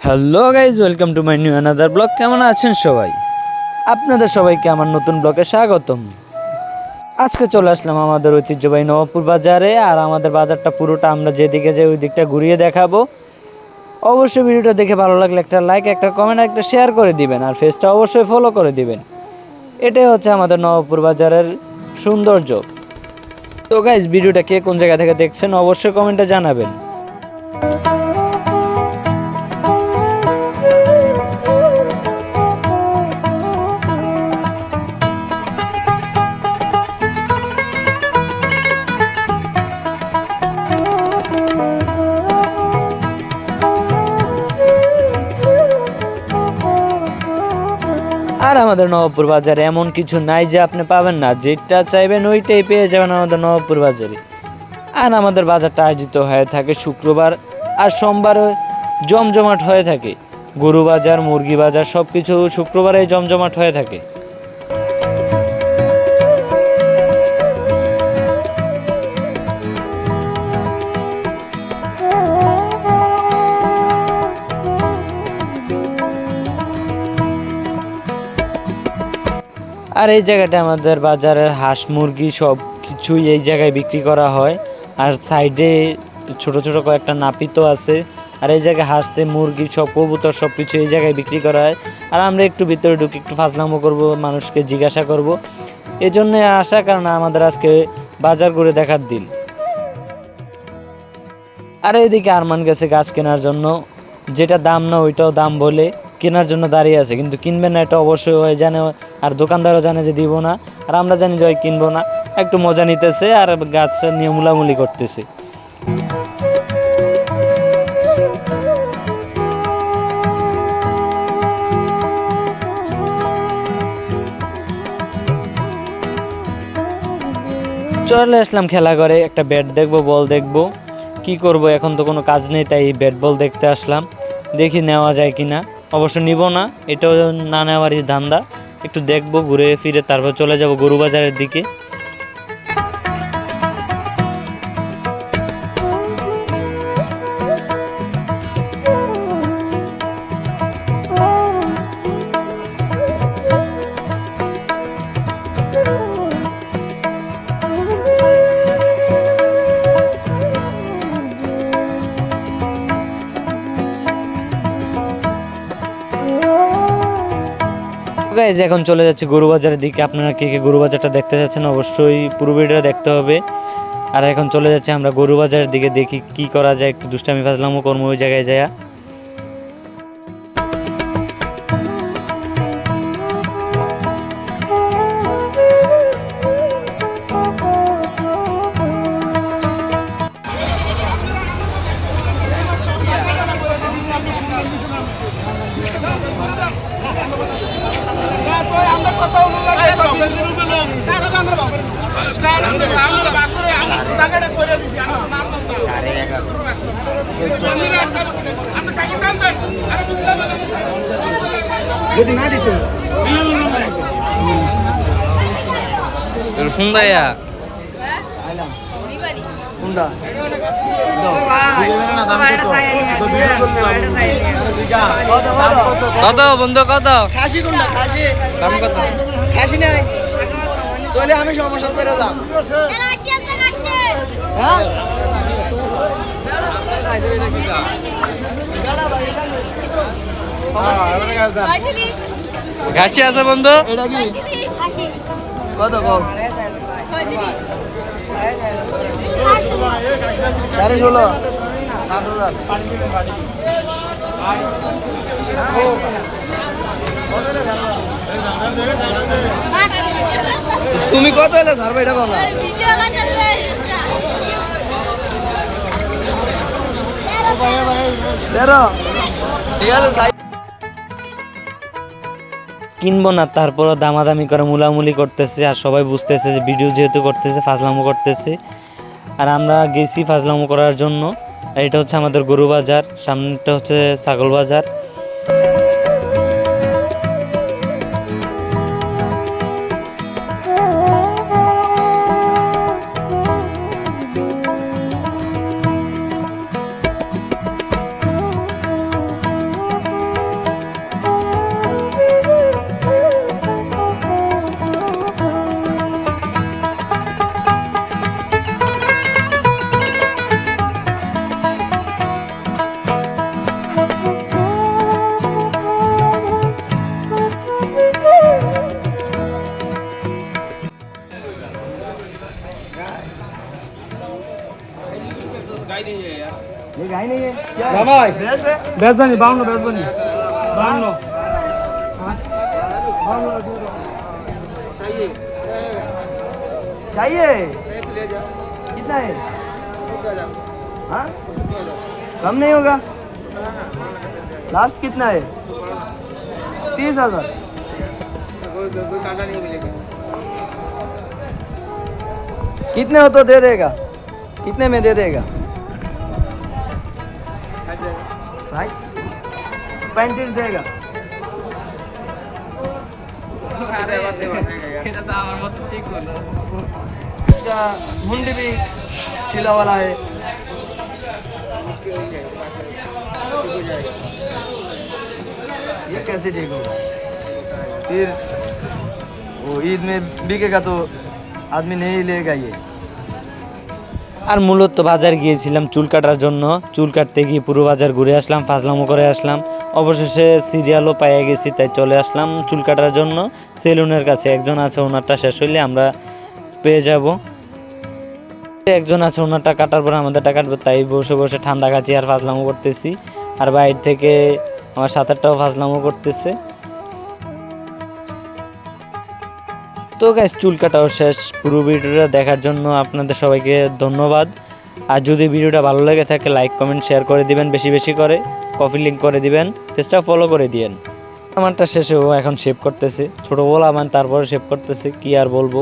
Hello guys, welcome to my new another blog. কেমন আছেন সবাই? আপনাদের সবাইকে আমার নতুন ব্লগে স্বাগতম। আজকে চলে আসলাম আমাদের ঐতিহ্যবাহী নবাবপুর বাজারে। আর আমাদের বাজারটা পুরোটা আমরা যেদিকে যাই ওই দিকটা ঘুরিয়ে দেখাবো। অবশ্যই ভিডিওটা দেখে ভালো লাগলে একটা লাইক, একটা কমেন্ট, একটা শেয়ার করে দিবেন। আর পেজটা অবশ্যই ফলো করে দিবেন। এটাই হচ্ছে আমাদের নবাবপুর বাজারের সৌন্দর্য। তো গাইজ, ভিডিওটা কে কোন জায়গা থেকে দেখছেন অবশ্যই কমেন্টে জানাবেন। আর আমাদের নবাবপুর বাজারে এমন কিছু নাই যে আপনি পাবেন না, যেটা চাইবেন ওইটাই পেয়ে যাবেন আমাদের নবাবপুর বাজারে। আর আমাদের বাজারটা আয়োজিত হয়ে থাকে শুক্রবার আর সোমবারে, জমজমাট হয়ে থাকে। গরু বাজার, মুরগি বাজার সব কিছু শুক্রবারে জমজমাট হয়ে থাকে। আর এই জায়গাটা আমাদের বাজারের হাঁস মুরগি সব কিছুই এই জায়গায় বিক্রি করা হয়। আর সাইডে ছোট ছোট কয়েকটা নাপিতও আছে। আর এই জায়গায় হাঁসতে মুরগি সব কবুতর সব কিছু এই জায়গায় বিক্রি করা হয়। আর আমরা একটু ভিতরে ঢুকে একটু ফাজলামো করব, মানুষকে জিজ্ঞাসা করব। এই জন্যে আসা, কারণ আমাদের আজকে বাজার করে দেখার দিন। আর এইদিকে আরমান গেছে গাছ কেনার জন্য। যেটা দাম না ওইটাও দাম বলে কেনার জন্য দাঁড়িয়ে আছে, কিন্তু কিনবে না এটা অবশ্যই ওই জানে। আর দোকানদারও জানে যে দিব না, আর আমরা জানি যে ওই কিনবো না। একটু মজা নিতেছে আর গাছ নিয়ে মুলামুলি করতেছে। চলে আসলাম খেলা করে, একটা ব্যাট দেখবো, বল দেখবো। কি করব, এখন তো কোনো কাজ নেই, তাই ব্যাট বল দেখতে আসলাম। দেখি নেওয়া যায় কিনা। অবশ্য নিব না, এটাও না নেওয়ারই ধান্দা। একটু দেখবো, ঘুরে ফিরে তারপর চলে যাব গরু বাজারের দিকে। গাইজ, এখন চলে যাচ্ছে গরু বাজারের দিকে। আপনারা কে কে গরু বাজারটা দেখতে চাচ্ছেন অবশ্যই পুরো ভিডিওটা দেখতে হবে। আর এখন চলে যাচ্ছে আমরা গরু বাজারের দিকে, দেখি কি করা যায়। একটু দুষ্টামি ফাজলামো করবো ওই জায়গায় যায়। সুন্দর কত বন্ধু, কত খাসি কোনটা? খাসি দাম কত? খাসি নাই তাহলে আমি সমস্যা করে দাম। ঘাসি আছে বন্ধু? এটা কি কত কম? 16.5 8,000। তুমি কত এলে ছাড়বে এটা বলো না। ঠিক আছে, কিনবো না, তারপরও দামাদামি করে মুলামুলি করতেছে। আর সবাই বুঝতেছে যে ভিডিও যেহেতু করতেছে ফাজলামো করতেছে। আর আমরা গেছি ফাজলামো করার জন্য। এটা হচ্ছে আমাদের গরু বাজার, সামনেটা হচ্ছে ছাগল বাজার। ভাই বেজবানি 52 বেজবানি 52 चाहिए कितना है हाँ कम नहीं होगा लास्ट कितना है 30,000 कितने हो तो दे देगा कितने में दे देगा भाई 35 देगा इसका मुंडी भी छिला वाला है ये कैसे ठीक होगा फिर वो ईद में बिकेगा तो आदमी नहीं लेगा ये আর মূলত বাজার গিয়েছিলাম চুল কাটার জন্য। চুল কাটতে গিয়ে পুরো বাজার ঘুরে আসলাম, ফাজলামো করে আসলাম। অবশেষে সিরিয়ালও পেয়ে গেছি, তাই চলে আসলাম চুল কাটার জন্য সেলুনের কাছে। একজন আছে, ওনারটা শেষ হইলে আমরা পেয়ে যাব। একজন আছে, ওনারটা কাটার পর আমাদেরটা কাটবো, তাই বসে বসে ঠান্ডা খাচ্ছি আর ফাজলামো করতেছি। আর বাইরে থেকে আমার সাথেরটাও ফাজলামো করতেছে। তো গাইস, চুল কাটাও শেষ। পুরো ভিডিওটা দেখার জন্য আপনাদের সবাইকে ধন্যবাদ। আর যদি ভিডিওটা ভালো লেগে থাকে লাইক কমেন্ট শেয়ার করে দিবেন, বেশি বেশি করে কপি লিঙ্ক করে দিবেন, পেজটা ফলো করে দিবেন। আমারটা শেষে ও এখন শেভ করতেছে, ছোটো বলা তারপরে শেভ করতেছে, কি আর বলবো।